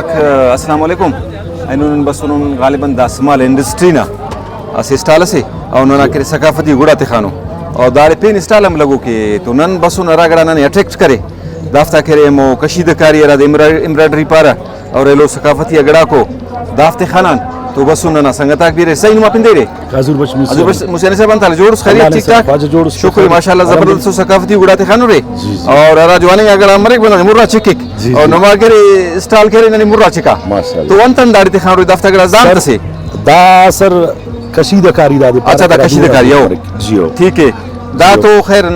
अस्सलाम वालेकुम ऐनून बसून गालिबन दा स्मॉल इंडस्ट्री ना असे स्टाल से और नना के सकाफती गुड़ा ते खानो और दारे पेन स्टाल हम लगो के तो नन बसून अरागड़ा नन अट्रैक्ट करे दाफ्ता करे मो कशीदकारी अरा एम्ब्रॉयडरी पारा और एलो सकाफती अगड़ा को दाफ्ते खानान तो बसून नना संगताक भी रे सही नुमा पिंदे रे हजुर बस मुझे से बनता जोड़ खैरियत ठीक ठाक शुक्र माशाल्लाह जबरदस्त सकाफती गुड़ा ते खानो रे और अरा जवानी अगड़ा मरे बना मुर्रा चिकिक और नमा के स्टाल के ननी मुर्रा चिका तो वंतन दाड़ी ते खानो दाफ्ता गड़ा जान से दा सर कशीदकारी दा अच्छा दा कशीदकारी हो जियो ठीक है दा तो खैर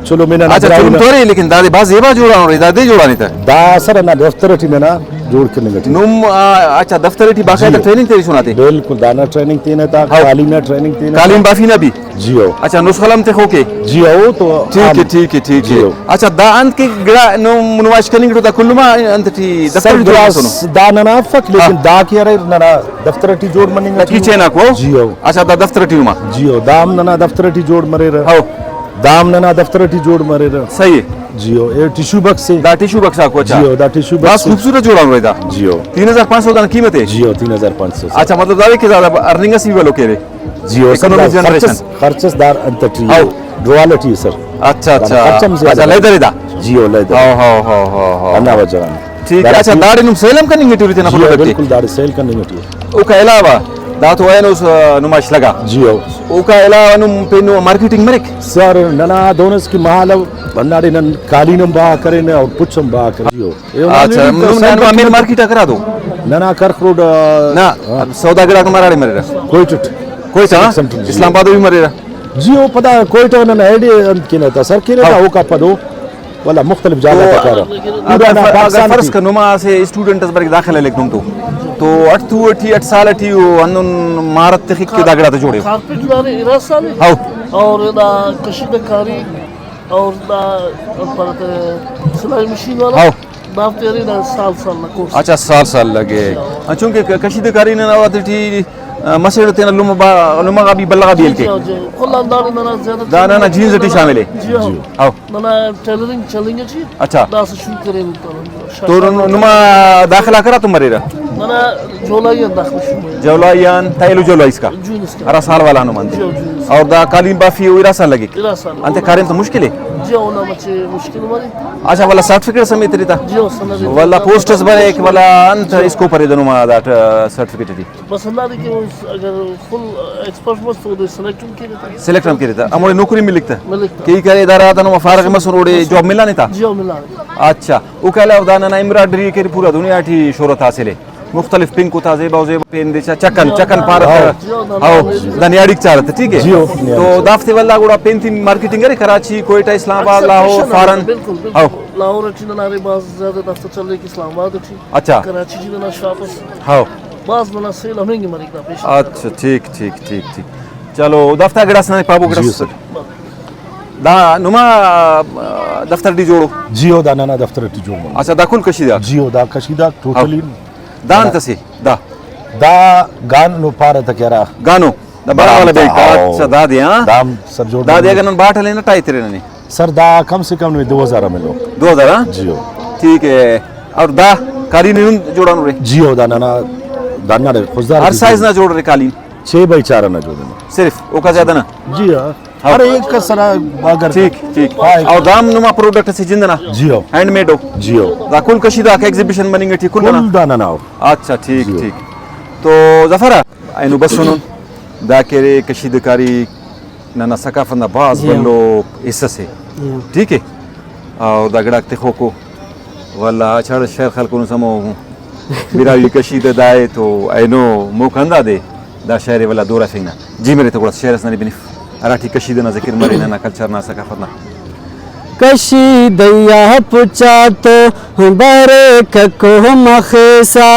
चलो मैंने अच्छा तुम तोरे लेकिन दादे बाज जेबा जोड़ा रे दादे जोड़ा नहीं था दा सर ना दफ्तर टी ना जोड़ के नहीं नुम अच्छा दफ्तर टी बाकायदा ट्रेनिंग तेरी सुनाते बिल्कुल दाना ट्रेनिंग तेने था कालीना ट्रेनिंग तेने कालीन बाफी ना भी जियो अच्छा नुस्खलम ते होके जियो तो ठीक है अच्छा दा अंत के गड़ा नो मुनवाश कनिंग दा कुल्लुमा अंत टी दफ्तर जोड़ा सुनो दा ना फक लेकिन दा के रे ना दफ्तर टी जोड़ मनिंग किचे ना को जियो अच्छा दा दफ्तर टी मा जियो दाम ना दफ्तर टी जोड़ मरे रे हां दाम ना दफ्तर टी जोड़ मरे रे सही जियो ए टिश्यू बॉक्स से दा टिश्यू बॉक्स को अच्छा जियो दा टिश्यू बॉक्स खूबसूरत जोड़ा रे दा जियो 3500 का कीमत है जियो 3500 अच्छा मतलब दावे के ज्यादा अर्निंग सी वालों के रे जियो इकोनॉमिक जनरेशन खर्चसदार अंतटी ड्युअलिटी सर अच्छा लेदर दा जियो लेदर हो अन्ना वजन ठीक है अच्छा दाड़ी नु सेलम करनी है टूरी तना बिल्कुल दाड़ी सेल करनी है ओ का अलावा दा तो है नो नुमाइश लगा जियो ओ का अलावा नु पेनो मार्केटिंग मरिक सर नना दोनस की महाल बनाड़ी नन कालीनम बा करे ने और पुछम बा करे जियो अच्छा नु मेन मार्केट करा दो नना करख रोड ना सौदागरा कमाराड़ी मरेरा कोई सा इस्लामाबाद भी मरेरा जियो पता कोई तो नन एडी किने था सर किने था ओ का पदो वाला मुख्तलिफ जगह का कर अगर फर्ज का नुमा से स्टूडेंट्स बर दाखिला लेखनुम तो 8 साल अठी अन्न मारत तखिक के दागड़ा तो जोड़े कारपेट दारे इरासाले हां और दा कशीदकारी और दा पर सिलाई मशीन वाला हां दाफ्ते रे दा साल ना कोर्स अच्छा साल लगे चूंकि कशीदकारी ने आवती मसले तेना लुमा भी बल्ला भी के कुल अंदाज ना ज्यादा दाना ना जीन्स टी शामिल है जी हां ना टेलरिंग चलेंगे जी अच्छा दा से शुरू करें तो नुमा दाखिला करा तुम मरेरा ना जोलायन दाखिल शुरू जोलायन ताइलु जोला इसका अरा साल वाला नुमान और दा कालीन बाफी इरा साल लगे अंते कार्य तो मुश्किल है जी ना मचे मुश्किल वाली अच्छा वाला सर्टिफिकेट समेत रीता जी सनद वाला पोस्टर्स बरे एक वाला अंत इसको परे दनुमा दैट सर्टिफिकेट थी बस अंदाज के अगर फुल एक्सपर्ट मस्त हो सिलेक्ट हम करे था हमारे नौकरी में लिखता कई करे इदारा था नो फारग मसरोड़े जॉब मिला नहीं था जॉब मिला अच्छा वो कहला उदाना ना एम्ब्रॉयडरी के पूरा दुनिया की शोहरत हासिल है मुख्तलिफ पिंक होता जेबा पेन देचा चकन पार आओ दनियाड़ी चारत ठीक है तो दाफ्ते वाला गुड़ा पेन थी मार्केटिंग करे कराची कोयटा इस्लामाबाद लाहौर फारन आओ लाहौर अच्छी ना रे बास ज्यादा दफ्तर चल रही इस्लामाबाद अच्छी अच्छा कराची जी ना शापस आओ बास बना सेल हमेंगे मरी का पेश अच्छा ठीक चलो दफ्तर गड़ा सने पाबो गड़ा सर दा नुमा दफ्तर दी जोड़ो जियो दा ना दफ्तर दी जोड़ो अच्छा दा कुल कशीदा जियो दा कशीदा टोटली दान तसे दा गान नो पार त केरा गानो दा बड़ा वाला बेट अच्छा दा दे हां दाम सब जोड़ दा दे अगर न बाट लेना टाई तेरे ने सर दा कम से कम 2000 में लो 2000 हां जियो ठीक है और दा कारी ने जोड़ा रे जियो दा ना दाना रे खुजदार हर साइज ना जोड़ रे काली 6x4 ना जोड़े सिर्फ ओका ज्यादा ना जी हां हर एक का सरा अगर ठीक और दाम नुमा प्रोडक्ट से जिंदना जियो हैंडमेड हो जियो दा कुल कशीदा का एग्जीबिशन बनेंगे ठीक कुल दाना ना अच्छा ठीक तो जफरा आइनु बस सुनो दा केरे कशीदकारी ना सकाफत ना बाज बल्लो हिस्सा से ठीक है और दगड़ा ते खोको वाला अच्छा शेर खल को समो मेरा ये कशीद दाए तो आइनो मुखंदा दे दा शहर वाला दौरा फिंगना जी मेरे तो थोड़ा शेर सनी बिनी अराठी कशीद ना जिक्र मरीना ना कल्चर ना सकाफत ना कशीदया पुचा तो बरे कको मखेसा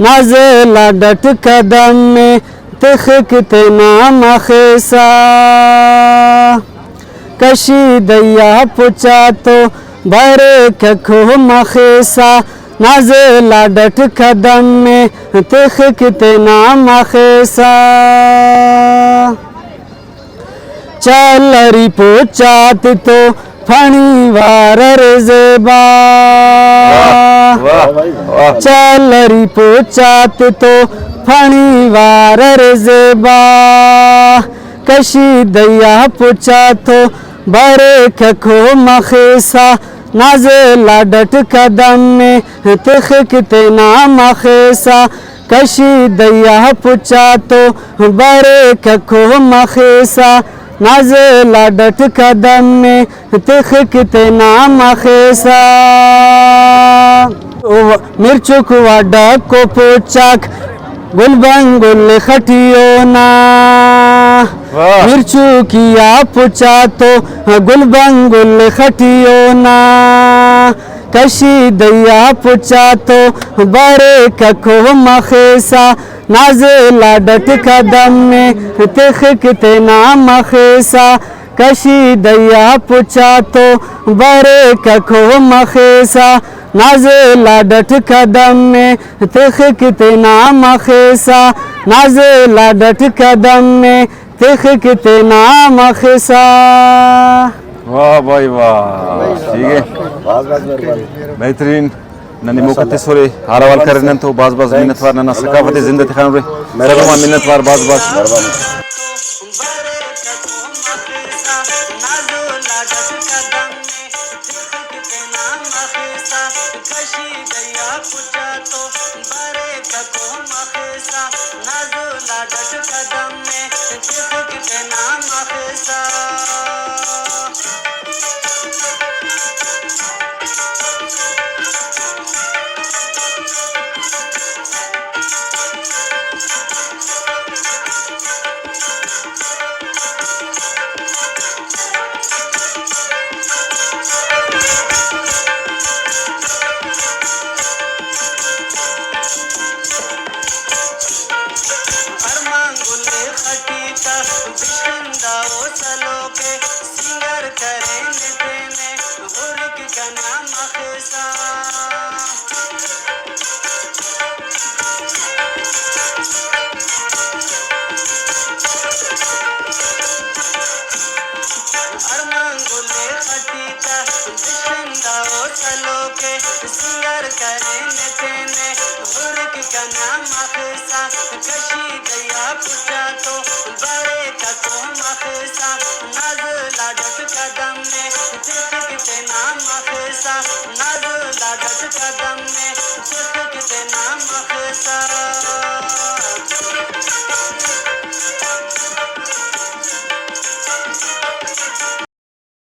नाज़ला डट कदम में तखकते नाम खेसा कशीदया पुचा तो बरे कको मखेसा नाज़ला डट कदम में तखकते नाम खेसा चलरी पोचात तो फणी वारर जेबा वाह वाह चलरी पोचात तो फणी वारर जेबा कशी दैया पोचातो बरे खखो मखेसा नाज़ला डट कदम में तिख किते नाम खेसा कशी दैया पुचातो बरे कखो मखेसा नाज़ला डट कदम में तिख किते नाम खेसा मिर्चुक वाडा को पोचाक गुलबंगुल खटियो ना वाह मिर्चू किया पुचा तो गुलबंगुल खटियो ना कशी दैया पुचा तो बरे कखो मखेसा नाज़ला डट कदम में तिख किते नाम खेसा कशी दैया पुचा तो बरे कखो मखेसा नाज़ला डट कदम में तिख किते नाम खेसा नाज़ला डट कदम में तिख किते नाम खेसा वाह भाई वाह ठीक है बेहतरीन नन्ही मुकते सोरे हारावाल करने तो बाज बाज मिन्नतवार नन्ना सकाफते जिंदगी खान रे मेरा को मिन्नतवार बाज बाज कदम में